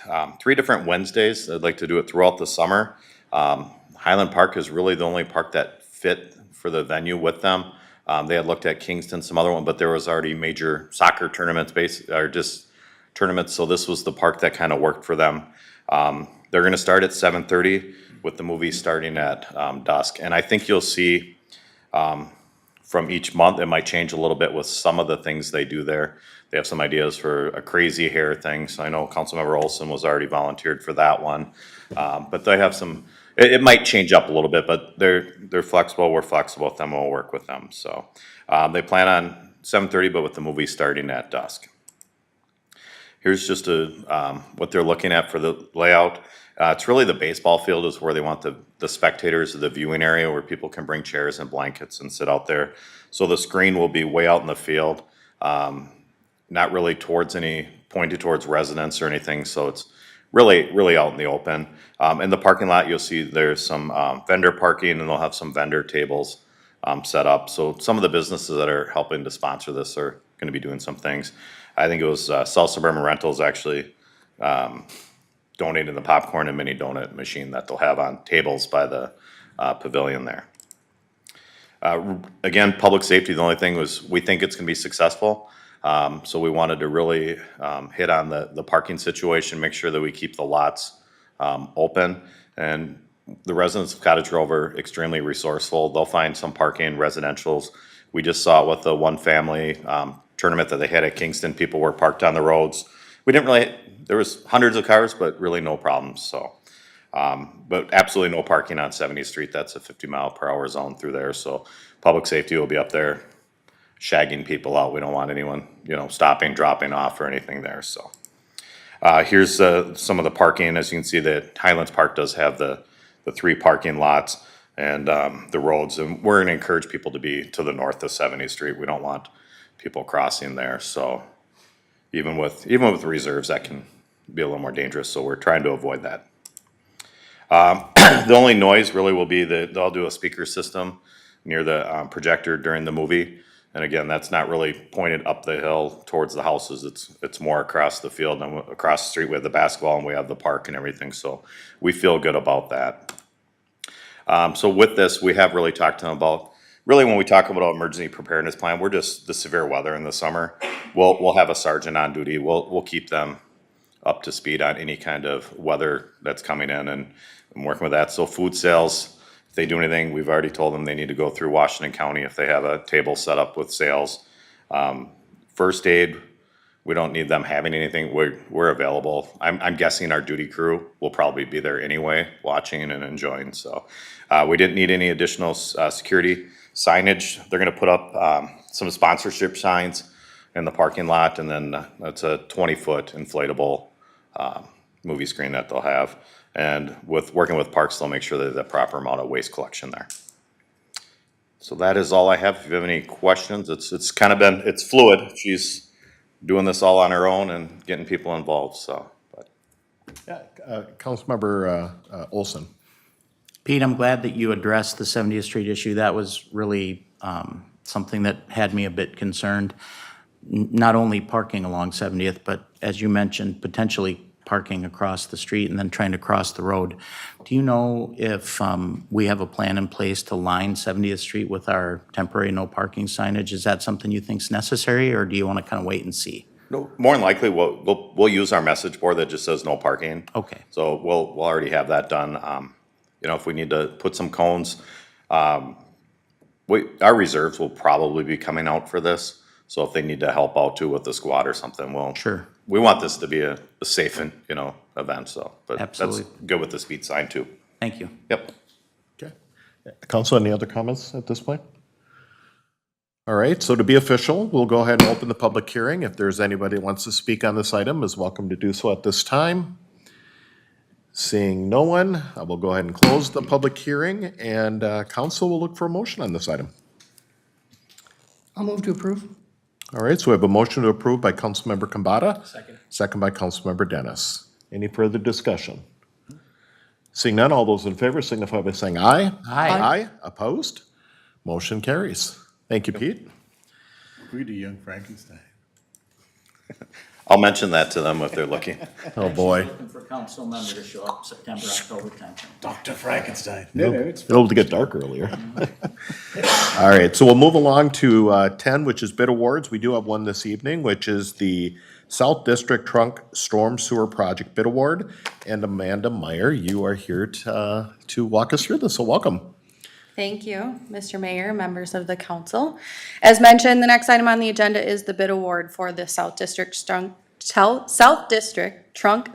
Speaker 11: 3 different Wednesdays. They'd like to do it throughout the summer. Highland Park is really the only park that fit for the venue with them. They had looked at Kingston, some other one, but there was already major soccer tournaments, or just tournaments, so this was the park that kind of worked for them. They're gonna start at 7:30 with the movie starting at dusk. And I think you'll see from each month, it might change a little bit with some of the things they do there. They have some ideas for a crazy hair thing, so I know Councilmember Olson was already volunteered for that one. But they have some, it might change up a little bit, but they're flexible, we're flexible with them, we'll work with them, so. They plan on 7:30, but with the movie starting at dusk. Here's just what they're looking at for the layout. It's really the baseball field is where they want the spectators, the viewing area where people can bring chairs and blankets and sit out there. So the screen will be way out in the field, not really pointed towards residents or anything, so it's really out in the open. In the parking lot, you'll see there's some vendor parking, and they'll have some vendor tables set up. So some of the businesses that are helping to sponsor this are gonna be doing some things. I think it was South Suburban Rentals actually donated the popcorn and mini donut machine that they'll have on tables by the pavilion there. Again, public safety, the only thing was, we think it's gonna be successful. So we wanted to really hit on the parking situation, make sure that we keep the lots open. And the residents of Cottage Grove are extremely resourceful. They'll find some parking, residentials. We just saw it with the one family tournament that they had at Kingston. People were parked on the roads. There was hundreds of cars, but really no problems, so. But absolutely no parking on 70th Street. That's a 50-mile-per-hour zone through there, so public safety will be up there shagging people out. We don't want anyone, stopping, dropping off or anything there, so. Here's some of the parking. As you can see, the Highlands Park does have the 3 parking lots and the roads, and we're gonna encourage people to be to the north of 70th Street. We don't want people crossing there, so even with reserves, that can be a little more dangerous, so we're trying to avoid that. The only noise really will be they'll do a speaker system near the projector during the movie. And again, that's not really pointed up the hill towards the houses. It's more across the field, and across the street we have the basketball and we have the park and everything, so we feel good about that. So with this, we have really talked to them about, really when we talk about emergency preparedness plan, we're just the severe weather in the summer. We'll have a sergeant on duty. We'll keep them up to speed on any kind of weather that's coming in and working with that. So food sales, if they do anything, we've already told them they need to go through Washington County if they have a table set up with sales. First aid, we don't need them having anything. We're available. I'm guessing our duty crew will probably be there anyway, watching and enjoying. So we didn't need any additional security signage. They're gonna put up some sponsorship signs in the parking lot, and then that's a 20-foot inflatable movie screen that they'll have. And with working with parks, they'll make sure that the proper amount of waste collection there. So that is all I have. If you have any questions, it's kind of been, it's fluid. She's doing this all on her own and getting people involved, so. But.
Speaker 1: Yeah, Councilmember Olson.
Speaker 5: Pete, I'm glad that you addressed the 70th Street issue. That was really something that had me a bit concerned. Not only parking along 70th, but as you mentioned, potentially parking across the street and then trying to cross the road. Do you know if we have a plan in place to line 70th Street with our temporary no parking signage? Is that something you think is necessary, or do you want to kind of wait and see?
Speaker 11: No, more than likely, we'll use our message board that just says no parking.
Speaker 5: Okay.
Speaker 11: So we'll already have that done. If we need to put some cones, we'll our reserves will probably be coming out for this. So if they need to help out too with the squad or something, well.
Speaker 5: Sure.
Speaker 11: We want this to be a safe and, event, so, but that's
Speaker 5: Absolutely.
Speaker 11: good with the speed sign too.
Speaker 5: Thank you.
Speaker 11: Yep.
Speaker 1: Okay. Council, any other comments at this point? All right, so to be official, we'll go ahead and open the public hearing. If there's anybody who wants to speak on this item, is welcome to do so at this time. Seeing no one, I will go ahead and close the public hearing, and council will look for a motion on this item.
Speaker 9: I'll move to approve.
Speaker 1: All right, so we have a motion to approve by Councilmember Kambata. Second by Councilmember Dennis. Any further discussion? Seeing none, all those in favor signify by saying aye.
Speaker 5: Aye.
Speaker 1: Aye, opposed? Motion carries. Thank you, Pete.
Speaker 9: We do Young Frankenstein.
Speaker 11: I'll mention that to them if they're looking.
Speaker 1: Oh, boy.
Speaker 5: Looking for council member to show up September, October timeframe.
Speaker 9: Dr. Frankenstein.
Speaker 1: It'll get dark earlier. All right, so we'll move along to 10, which is bid awards. We do have one this evening, which is the South District Trunk Storm Sewer Project Bid Award. And Amanda Meyer, you are here to walk us through this, so welcome.
Speaker 10: Thank you, Mr. Mayor, members of the council. As mentioned, the next item on the agenda is the bid award for the South District Trunk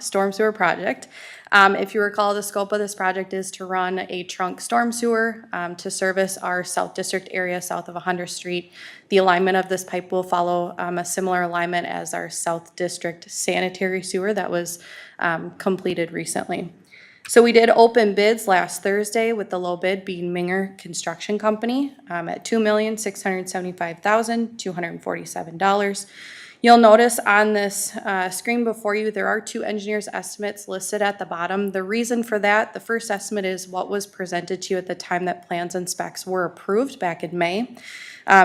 Speaker 10: Storm Sewer Project. If you recall, the scope of this project is to run a trunk storm sewer to service our South District area south of 100th Street. The alignment of this pipe will follow a similar alignment as our South District sanitary sewer that was completed recently. So we did open bids last Thursday with the low bid being Minger Construction Company at $2,675,247. You'll notice on this screen before you, there are two engineers' estimates listed at the bottom. The reason for that, the first estimate is what was presented to you at the time that plans and specs were approved back in May.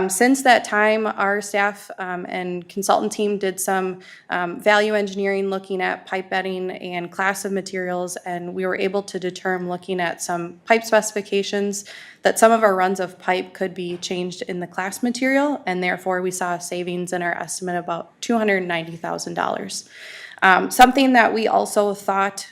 Speaker 10: Since that time, our staff and consultant team did some value engineering, looking at pipe bedding and class of materials, and we were able to determine, looking at some pipe specifications, that some of our runs of pipe could be changed in the class material, and therefore we saw a savings in our estimate of about $290,000. Something that we also thought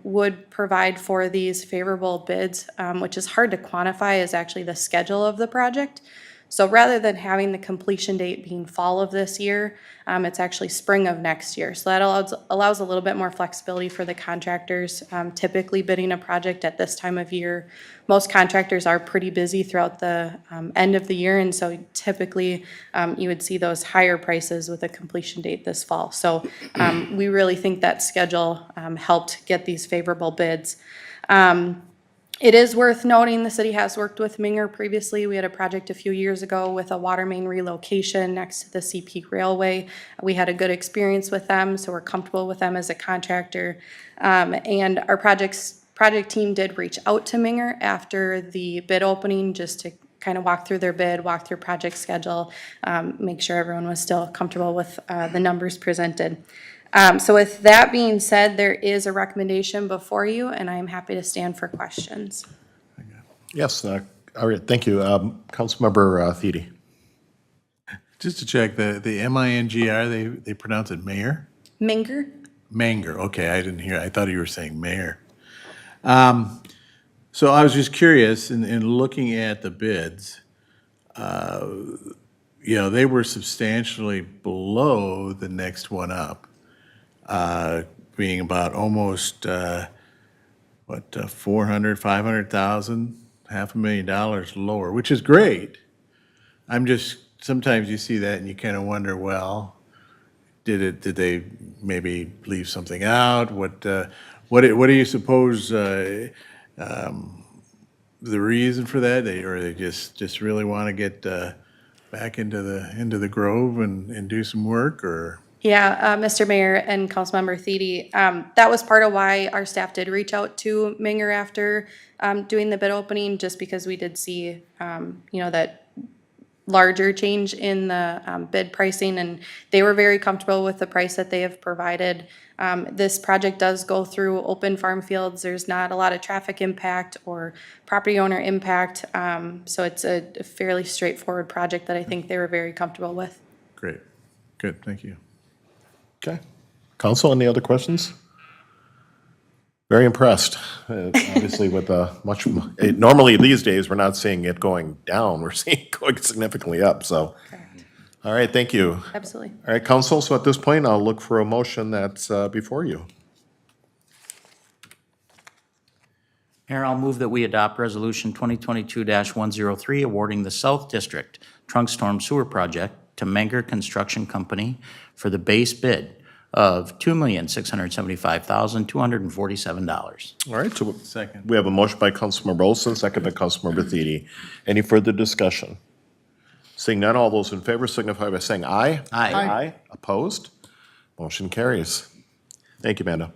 Speaker 10: would provide for these favorable bids, which is hard to quantify, is actually the schedule of the project. So rather than having the completion date being fall of this year, it's actually spring of next year. So that allows a little bit more flexibility for the contractors. Typically bidding a project at this time of year, most contractors are pretty busy throughout the end of the year, and so typically you would see those higher prices with a completion date this fall. So we really think that schedule helped get these favorable bids. It is worth noting the city has worked with Minger previously. We had a project a few years ago with a water main relocation next to the CP Railway. We had a good experience with them, so we're comfortable with them as a contractor. And our project team did reach out to Minger after the bid opening just to kind of walk through their bid, walk through project schedule, make sure everyone was still comfortable with the numbers presented. So with that being said, there is a recommendation before you, and I am happy to stand for questions.
Speaker 1: Yes, all right, thank you. Councilmember Thiede.
Speaker 9: Just to check, the M-I-N-G-R, they pronounce it mayor?
Speaker 10: Minger?
Speaker 9: Manger, okay, I didn't hear, I thought you were saying mayor. So I was just curious, in looking at the bids, they were substantially below the next one up, being about almost, 400, 500,000, $500,000 lower, which is great. Sometimes you see that and you kind of wonder, well, did they maybe leave something out? What do you suppose the reason for that? They just really want to get back into the Grove and do some work, or?
Speaker 10: Yeah, Mr. Mayor and Councilmember Thiede, that was part of why our staff did reach out to Minger after doing the bid opening, just because we did see, that larger change in the bid pricing, and they were very comfortable with the price that they have provided. This project does go through open farm fields. There's not a lot of traffic impact or property owner impact, so it's a fairly straightforward project that I think they were very comfortable with.
Speaker 9: Great, good, thank you.
Speaker 1: Okay. Council, any other questions? Very impressed. Obviously with much, normally these days, we're not seeing it going down, we're seeing it going significantly up, so. All right, thank you.
Speaker 10: Absolutely.
Speaker 1: All right, council, so at this point, I'll look for a motion that's before you.
Speaker 5: Mayor, I'll move that we adopt Resolution 2022-103, awarding the South District Trunk Storm Sewer Project to Menger Construction Company for the base bid of $2,675,247.
Speaker 1: All right, so
Speaker 9: Second.
Speaker 1: we have a motion by Councilmember Olson, second by Councilmember Thede. Any further discussion? Seeing none, all those in favor signify by saying aye.
Speaker 5: Aye.
Speaker 1: Aye. Opposed? Motion carries. Thank you, Amanda.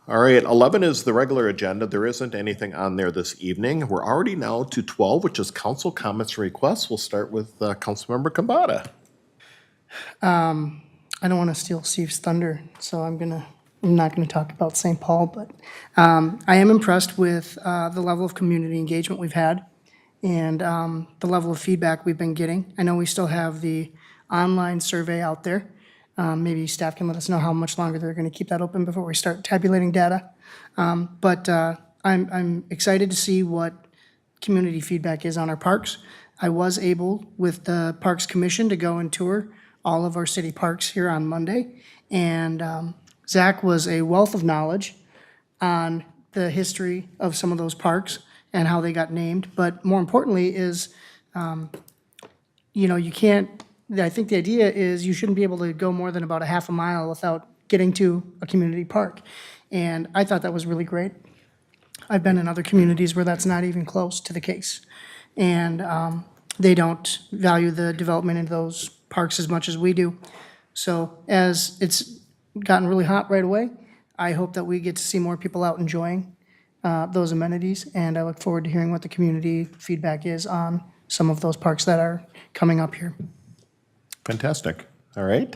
Speaker 1: All right, 11 is the regular agenda. There isn't anything on there this evening. We're already now to 12, which is council comments and requests. We'll start with Councilmember Kambata.
Speaker 12: I don't want to steal Steve's thunder, so I'm not gonna talk about St. Paul, but I am impressed with the level of community engagement we've had and the level of feedback we've been getting. I know we still have the online survey out there. Maybe staff can let us know how much longer they're gonna keep that open before we start tabulating data. But I'm excited to see what community feedback is on our parks. I was able, with the Parks Commission, to go and tour all of our city parks here on Monday. And Zach was a wealth of knowledge on the history of some of those parks and how they got named. But more importantly is, you can't, I think the idea is you shouldn't be able to go more than about a half a mile without getting to a community park. And I thought that was really great. I've been in other communities where that's not even close to the case. And they don't value the development in those parks as much as we do. So as it's gotten really hot right away, I hope that we get to see more people out enjoying those amenities. And I look forward to hearing what the community feedback is on some of those parks that are coming up here.
Speaker 1: Fantastic. All right.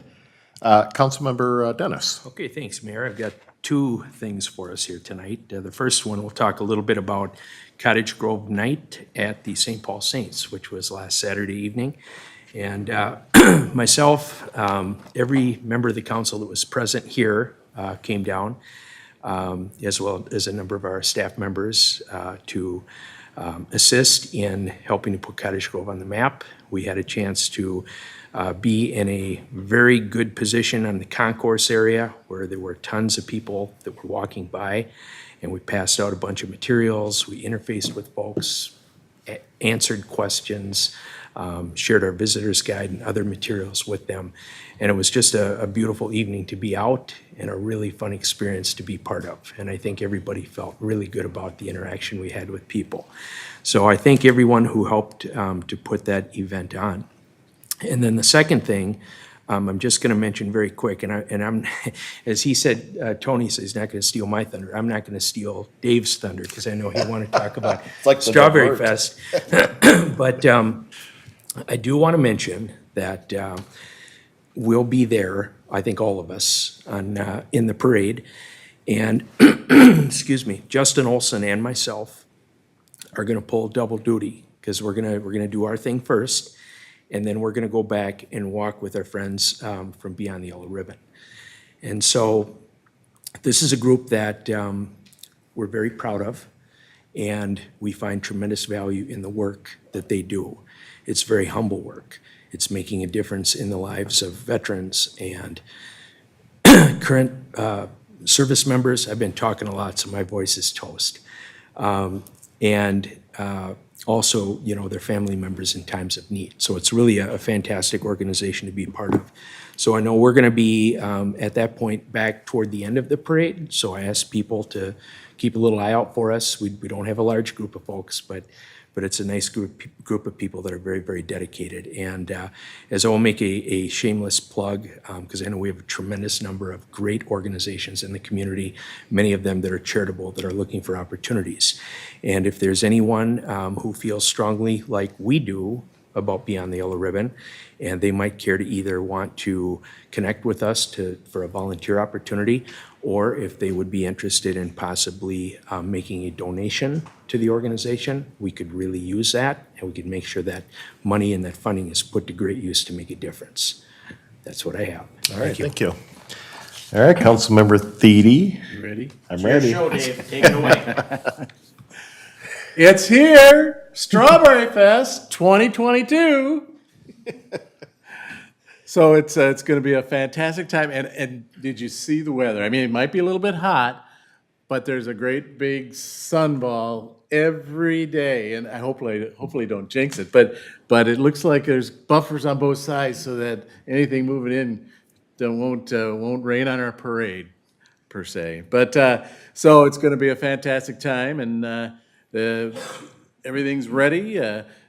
Speaker 1: Councilmember Dennis.
Speaker 3: Okay, thanks, Mayor. I've got two things for us here tonight. The first one, we'll talk a little bit about Cottage Grove Night at the St. Paul Saints, which was last Saturday evening. And myself, every member of the council that was present here came down, as well as a number of our staff members to assist in helping to put Cottage Grove on the map. We had a chance to be in a very good position on the concourse area where there were tons of people that were walking by, and we passed out a bunch of materials. We interfaced with folks, answered questions, shared our visitor's guide and other materials with them. And it was just a beautiful evening to be out and a really fun experience to be part of. And I think everybody felt really good about the interaction we had with people. So I thank everyone who helped to put that event on. And then the second thing, I'm just going to mention very quick, and I'm, as he said, Tony says he's not going to steal my thunder. I'm not going to steal Dave's thunder because I know he wanted to talk about
Speaker 11: like the
Speaker 3: Strawberry
Speaker 11: divert.
Speaker 3: Fest. But I do want to mention that we'll be there, I think all of us, on in the parade. And, excuse me, Justin Olson and myself are going to pull double duty because we're gonna do our thing first. And then we're gonna go back and walk with our friends from Beyond the Yellow Ribbon. And so this is a group that we're very proud of, and we find tremendous value in the work that they do. It's very humble work. It's making a difference in the lives of veterans and current service members. I've been talking a lot, so my voice is toast. Also, their family members in times of need. So it's really a fantastic organization to be a part of. So I know we're gonna be, at that point, back toward the end of the parade. So I asked people to keep a little eye out for us. We don't have a large group of folks, but it's a nice group of people that are very, very dedicated. And as I will make a shameless plug, because I know we have a tremendous number of great organizations in the community, many of them that are charitable, that are looking for opportunities. And if there's anyone who feels strongly like we do about Beyond the Yellow Ribbon, and they might care to either want to connect with us for a volunteer opportunity, or if they would be interested in possibly making a donation to the organization, we could really use that, and we could make sure that money and that funding is put to great use to make a difference. That's what I have.
Speaker 1: All right, thank you. All right, Councilmember Thiede.
Speaker 9: You ready?
Speaker 1: I'm ready.
Speaker 5: Dave, take it away.
Speaker 9: It's here, Strawberry Fest 2022. So it's going to be a fantastic time. And did you see the weather? I mean, it might be a little bit hot, but there's a great big sunball every day. And I hopefully don't jinx it, but it looks like there's buffers on both sides so that anything moving in won't rain on our parade per se. But so it's going to be a fantastic time, and everything's ready.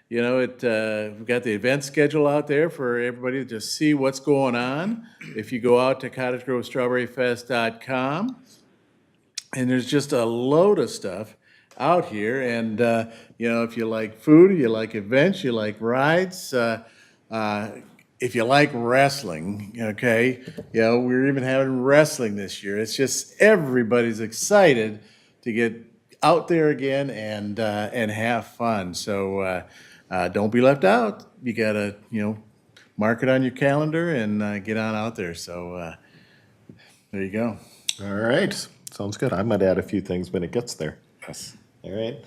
Speaker 9: You know, we've got the event schedule out there for everybody to just see what's going on. If you go out to cottagegrovestrawberryfest.com, and there's just a load of stuff out here. And, you know, if you like food, you like events, you like rides, if you like wrestling, okay, you know, we're even having wrestling this year. It's just everybody's excited to get out there again and have fun. So don't be left out. You gotta, you know, mark it on your calendar and get on out there. So there you go.
Speaker 1: All right, sounds good. I might add a few things when it gets there.
Speaker 9: Yes.
Speaker 1: All right,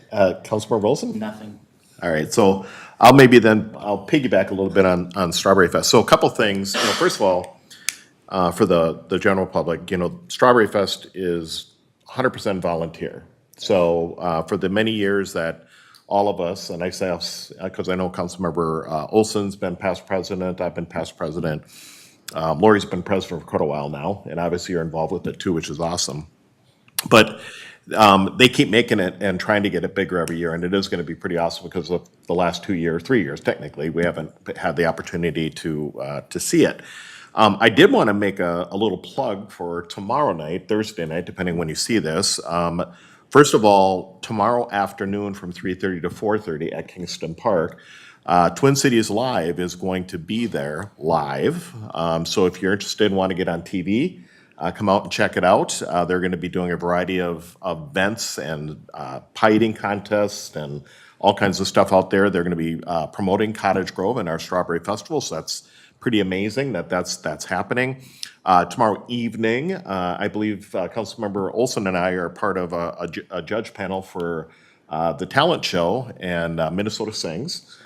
Speaker 1: Councilmember Wilson?
Speaker 5: Nothing.
Speaker 1: All right, so I'll piggyback a little bit on Strawberry Fest. So a couple things, you know, first of all, for the general public, you know, Strawberry Fest is 100% volunteer. So for the many years that all of us, and I say us, because I know Councilmember Olson's been past president, I've been past president, Lori's been president for quite a while now, and obviously you're involved with it too, which is awesome. But they keep making it and trying to get it bigger every year, and it is going to be pretty awesome because of the last 3 years technically, we haven't had the opportunity to see it. I did want to make a little plug for tomorrow night, Thursday night, depending when you see this. First of all, tomorrow afternoon from 3:30 to 4:30 at Kingston Park, Twin Cities Live is going to be there live. So if you're interested and want to get on TV, come out and check it out. They're going to be doing a variety of events and pie eating contests and all kinds of stuff out there. They're going to be promoting Cottage Grove and our Strawberry Festival, so that's pretty amazing that's happening. Tomorrow evening, I believe Councilmember Olson and I are part of a judge panel for the talent show, and Minnesota Sings.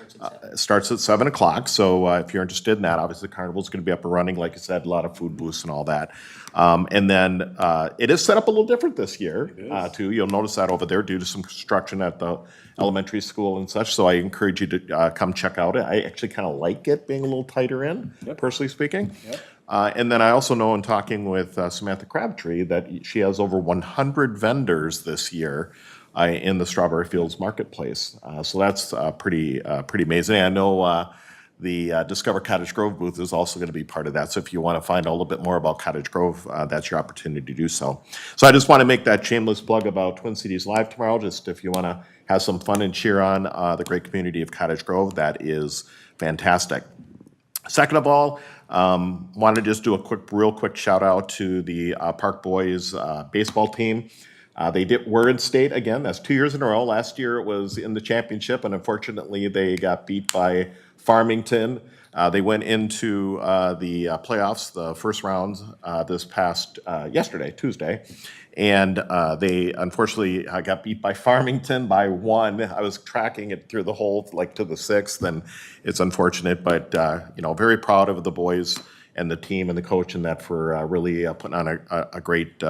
Speaker 1: It starts at 7 o'clock, so if you're interested in that, obviously the carnival's going to be up and running, like I said, a lot of food booths and all that. And then it is set up a little different this year, too. You'll notice that over there due to some construction at the elementary school and such, so I encourage you to come check out it. I actually kind of like it being a little tighter in, personally speaking. And then I also know in talking with Samantha Crabtree that she has over 100 vendors this year in the Strawberry Fields Marketplace. So that's pretty amazing. I know the Discover Cottage Grove booth is also going to be part of that. So if you want to find out a little bit more about Cottage Grove, that's your opportunity to do so. So I just want to make that shameless plug about Twin Cities Live tomorrow, just if you want to have some fun and cheer on the great community of Cottage Grove, that is fantastic. Second of all, want to just do a real quick shout out to the Park Boys baseball team. They were in state again. That's 2 years in a row. Last year it was in the championship, and unfortunately they got beat by Farmington. They went into the playoffs, the first round, this past yesterday, Tuesday, and they unfortunately got beat by Farmington by 1. I was tracking it through the whole, like to the 6th, and it's unfortunate, but you know, very proud of the boys and the team and the coach and that for really putting on a great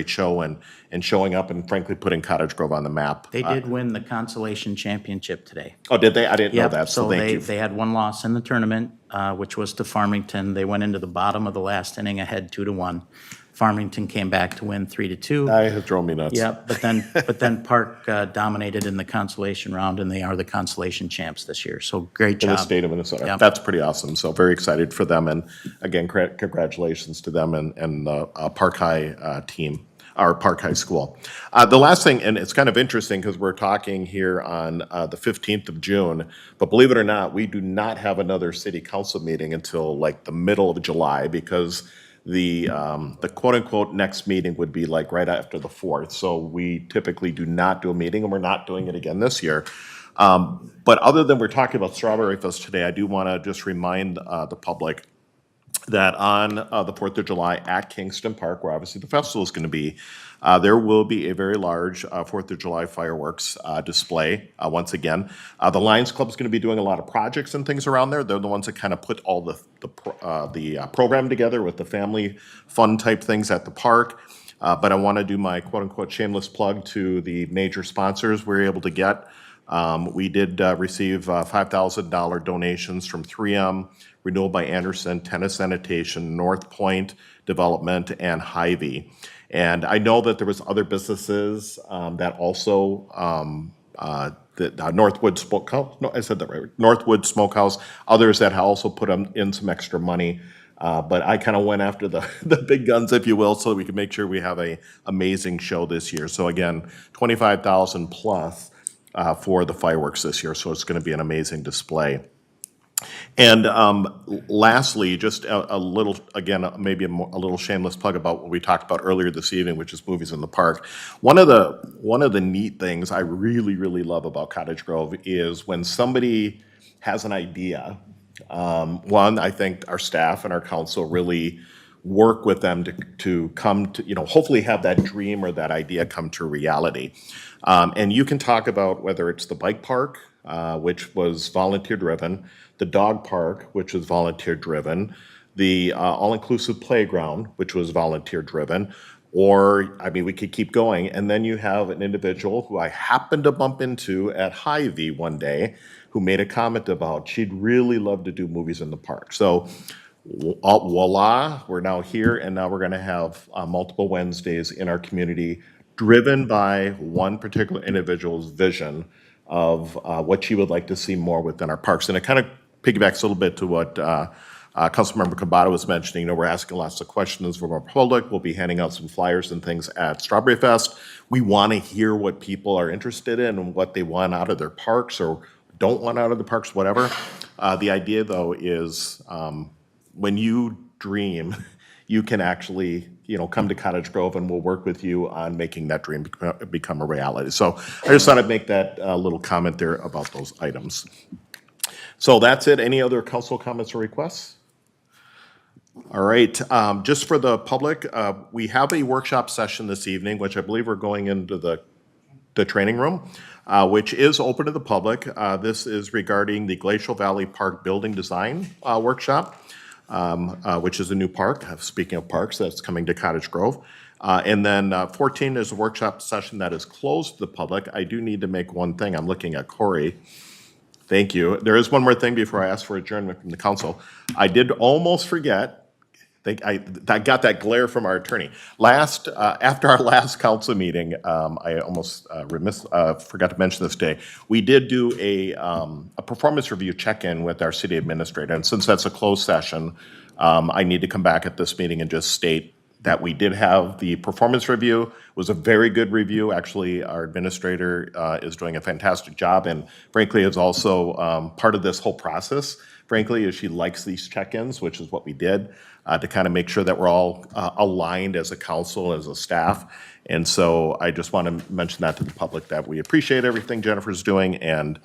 Speaker 1: show and showing up and frankly putting Cottage Grove on the map.
Speaker 5: They did win the consolation championship today.
Speaker 1: Oh, did they? I didn't know
Speaker 5: Yep,
Speaker 1: that, so thank you.
Speaker 5: they had one loss in the tournament, which was to Farmington. They went into the bottom of the last inning ahead 2-1. Farmington came back to win 3-2.
Speaker 1: It drove me nuts.
Speaker 5: Yep, but then Park dominated in the consolation round, and they are the consolation champs this year. So great
Speaker 1: In
Speaker 5: job.
Speaker 1: the state of Minnesota.
Speaker 5: Yep.
Speaker 1: That's pretty awesome. So very excited for them. And again, congratulations to them and the Park High team, our Park High School. The last thing, and it's kind of interesting because we're talking here on the 15th of June, but believe it or not, we do not have another city council meeting until like the middle of July because the quote-unquote next meeting would be like right after the 4th. So we typically do not do a meeting, and we're not doing it again this year. But other than we're talking about Strawberry Fest today, I do want to just remind the public that on the 4th of July at Kingston Park, where obviously the festival is going to be, there will be a very large 4th of July fireworks display once again. The Lions Club is going to be doing a lot of projects and things around there. They're the ones that kind of put all the program together with the family fun type things at the park. But I want to do my quote-unquote shameless plug to the major sponsors we were able to get. We did receive $5,000 donations from 3M, Renewal by Anderson, Tennis Sanitation, North Point Development, and Hy-Vee. And I know that there was other businesses that also, Northwood Smokehouse, no, I said that right, Northwood Smokehouse, others that also put in some extra money. But I kind of went after the big guns, if you will, so that we could make sure we have a amazing show this year. So again, 25,000 plus for the fireworks this year, so it's going to be an amazing display. And lastly, just a little, again, maybe a little shameless plug about what we talked about earlier this evening, which is movies in the park. One of the neat things I really, really love about Cottage Grove is when somebody has an idea. One, I think our staff and our council really work with them to come to, hopefully have that dream or that idea come to reality. And you can talk about whether it's the bike park, which was volunteer driven, the dog park, which was volunteer driven, the all-inclusive playground, which was volunteer driven, or, I mean, we could keep going. And then you have an individual who I happened to bump into at Hy-Vee one day who made a comment about she'd really love to do movies in the park. So voila, we're now here, and now we're going to have multiple Wednesdays in our community driven by one particular individual's vision of what she would like to see more within our parks. And it kind of piggybacks a little bit to what Councilmember Kabata was mentioning. We're asking lots of questions from our public. We'll be handing out some flyers and things at Strawberry Fest. We want to hear what people are interested in and what they want out of their parks or don't want out of the parks, whatever. The idea, though, is when you dream, you can actually, come to Cottage Grove, and we'll work with you on making that dream become a reality. So I just thought I'd make that little comment there about those items. So that's it. Any other council comments or requests? All right. Just for the public, we have a workshop session this evening, which I believe we're going into the training room, which is open to the public. This is regarding the Glacial Valley Park Building Design Workshop. Which is a new park, speaking of parks, that's coming to Cottage Grove. And then 14 is a workshop session that is closed to the public. I do need to make one thing. I'm looking at Corey. Thank you. There is one more thing before I ask for adjournment from the council. I did almost forget. I got that glare from our attorney. After our last council meeting, I almost forgot to mention this today. We did do a performance review check-in with our city administrator, and since that's a closed session, I need to come back at this meeting and just state that we did have the performance review. It was a very good review. Actually, our administrator is doing a fantastic job, and frankly, is also part of this whole process. Frankly, is she likes these check-ins, which is what we did, to kind of make sure that we're all aligned as a council, as a staff. And so I just want to mention that to the public, that we appreciate everything Jennifer's doing, and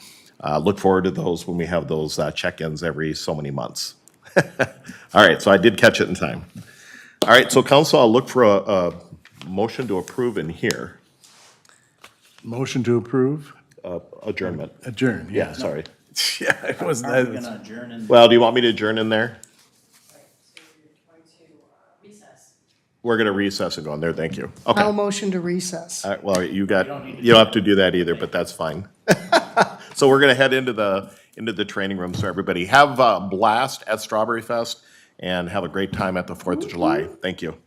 Speaker 1: look forward to those when we have those check-ins every so many months. All right, so I did catch it in time. All right, so council, I'll look for a motion to approve in here.
Speaker 9: Motion to approve?
Speaker 1: Adjournment.
Speaker 9: Adjourn,
Speaker 1: Yeah, sorry.
Speaker 9: Yeah, it wasn't
Speaker 5: Are we
Speaker 9: that.
Speaker 5: gonna adjourn and?
Speaker 1: Well, do you want me to adjourn in there? We're going to recess and go in there, thank you. Okay.
Speaker 12: I'll motion to recess.
Speaker 1: All right, well, you don't have to do that either, but that's fine. So we're going to head into the training room. So everybody have a blast at Strawberry Fest and have a great time at the 4th of July. Thank you.